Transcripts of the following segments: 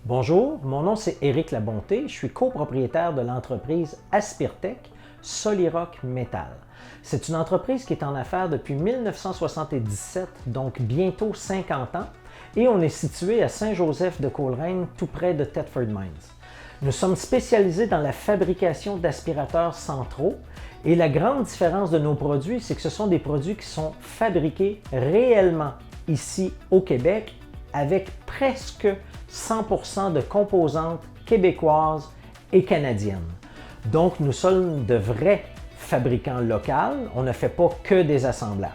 Bonjour, mon nom c'est Éric Labonté, je suis copropriétaire de l'entreprise Aspirtech Soliroc Metal. C'est une entreprise qui est en affaires depuis 1977, donc bientôt 50 ans, et on est situé à Saint-Joseph-de-Coleraine, tout près de Thetford Mines. Nous sommes spécialisés dans la fabrication d'aspirateurs centraux et la grande différence de nos produits, c'est que ce sont des produits qui sont fabriqués réellement ici au Québec avec presque 100% de composantes québécoises et canadiennes. Donc, nous sommes de vrais fabricants locaux, on ne fait pas que des assemblages.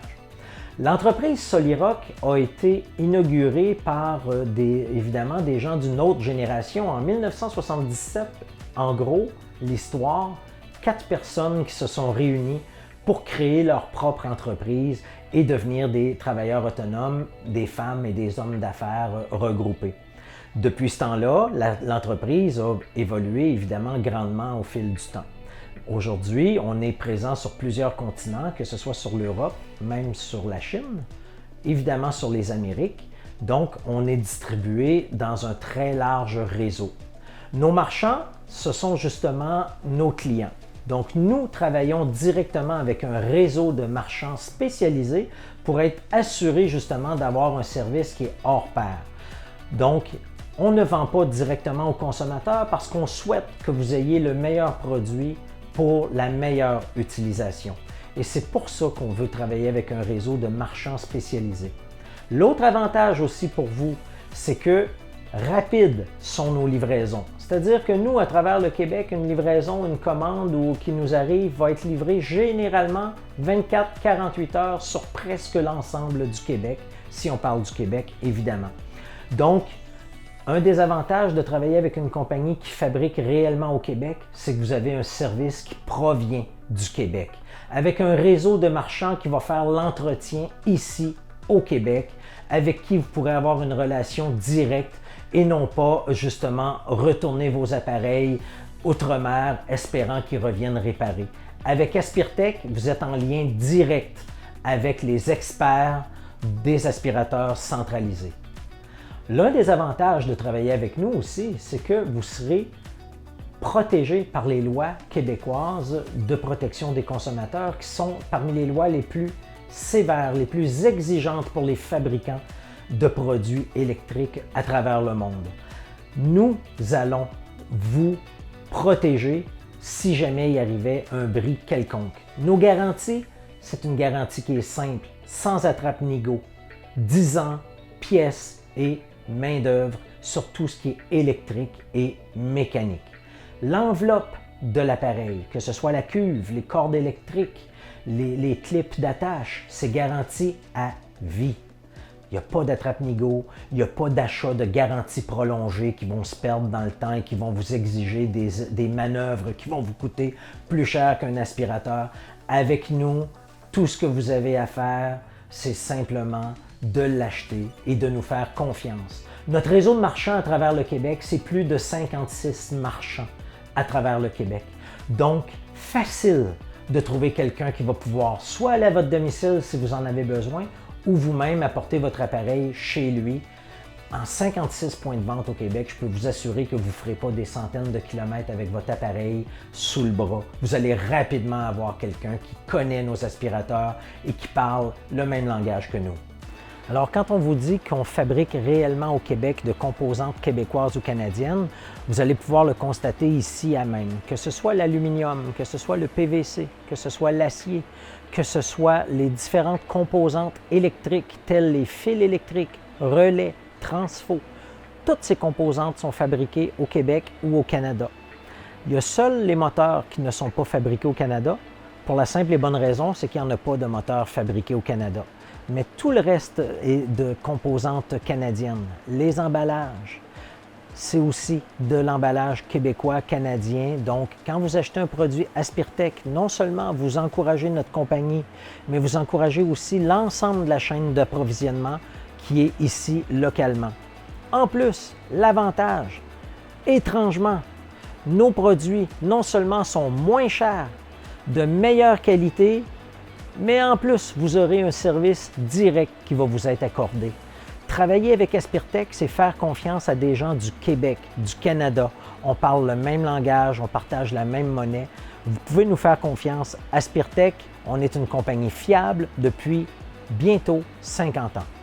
L'entreprise Soliroc a été inaugurée par évidemment des gens d'une autre génération. En 1977, en gros, l'histoire, 4 personnes qui se sont réunies pour créer leur propre entreprise et devenir des travailleurs autonomes, des femmes et des hommes d'affaires regroupés. Depuis ce temps-là, l'entreprise a évolué évidemment grandement au fil du temps. Aujourd'hui, on est présent sur plusieurs continents, que ce soit sur l'Europe, même sur la Chine, évidemment sur les Amériques. Donc, on est distribué dans un très large réseau. Nos marchands, ce sont justement nos clients. Donc, nous travaillons directement avec un réseau de marchands spécialisés pour être assurés justement d'avoir un service qui est hors pair. Donc, on ne vend pas directement aux consommateurs parce qu'on souhaite que vous ayez le meilleur produit pour la meilleure utilisation. Et c'est pour ça qu'on veut travailler avec un réseau de marchands spécialisés. L'autre avantage aussi pour vous, c'est que rapides sont nos livraisons. C'est-à-dire que nous, à travers le Québec, une livraison, une commande qui nous arrive va être livrée généralement 24-48 heures sur presque l'ensemble du Québec, si on parle du Québec, évidemment. Donc, un des avantages de travailler avec une compagnie qui fabrique réellement au Québec, c'est que vous avez un service qui provient du Québec, avec un réseau de marchands qui va faire l'entretien ici au Québec, avec qui vous pourrez avoir une relation directe et non pas justement retourner vos appareils outre-mer espérant qu'ils reviennent réparer. Avec Aspirtech, vous êtes en lien direct avec les experts des aspirateurs centralisés. L'un des avantages de travailler avec nous aussi, c'est que vous serez protégé par les lois québécoises de protection des consommateurs qui sont parmi les lois les plus sévères, les plus exigeantes pour les fabricants de produits électriques à travers le monde. Nous allons vous protéger si jamais il arrivait un bris quelconque. Nos garanties, c'est une garantie qui est simple, sans attrape-nigo, 10 ans, pièces et main-d'œuvre sur tout ce qui est électrique et mécanique. L'enveloppe de l'appareil, que ce soit la cuve, les cordes électriques, les clips d'attache, c'est garanti à vie. Il n'y a pas d'attrape-nigo, il n'y a pas d'achat de garantie prolongée qui vont se perdre dans le temps et qui vont vous exiger des manœuvres qui vont vous coûter plus cher qu'un aspirateur. Avec nous, tout ce que vous avez à faire, c'est simplement de l'acheter et de nous faire confiance. Notre réseau de marchands à travers le Québec, c'est plus de 56 marchands à travers le Québec. Donc, facile de trouver quelqu'un qui va pouvoir soit aller à votre domicile si vous en avez besoin, ou vous-même apporter votre appareil chez lui. En 56 points de vente au Québec, je peux vous assurer que vous ne ferez pas des centaines de kilomètres avec votre appareil sous le bras. Vous allez rapidement avoir quelqu'un qui connaît nos aspirateurs et qui parle le même langage que nous. Alors, quand on vous dit qu'on fabrique réellement au Québec de composantes québécoises ou canadiennes, vous allez pouvoir le constater ici à même, que ce soit l'aluminium, que ce soit le PVC, que ce soit l'acier, que ce soit les différentes composantes électriques telles les fils électriques, relais, transfo. Toutes ces composantes sont fabriquées au Québec ou au Canada. Il y a seuls les moteurs qui ne sont pas fabriqués au Canada, pour la simple et bonne raison, c'est qu'il n'y en a pas de moteurs fabriqués au Canada. Mais tout le reste est de composantes canadiennes. Les emballages, c'est aussi de l'emballage québécois, canadien. Donc, quand vous achetez un produit Aspirtech, non seulement vous encouragez notre compagnie, mais vous encouragez aussi l'ensemble de la chaîne d'approvisionnement qui est ici localement. En plus, l'avantage, étrangement, nos produits non seulement sont moins chers, de meilleure qualité, mais en plus, vous aurez un service direct qui va vous être accordé. Travailler avec Aspirtech, c'est faire confiance à des gens du Québec, du Canada. On parle le même langage, on partage la même monnaie. Vous pouvez nous faire confiance. Aspirtech, on est une compagnie fiable depuis bientôt 50 ans.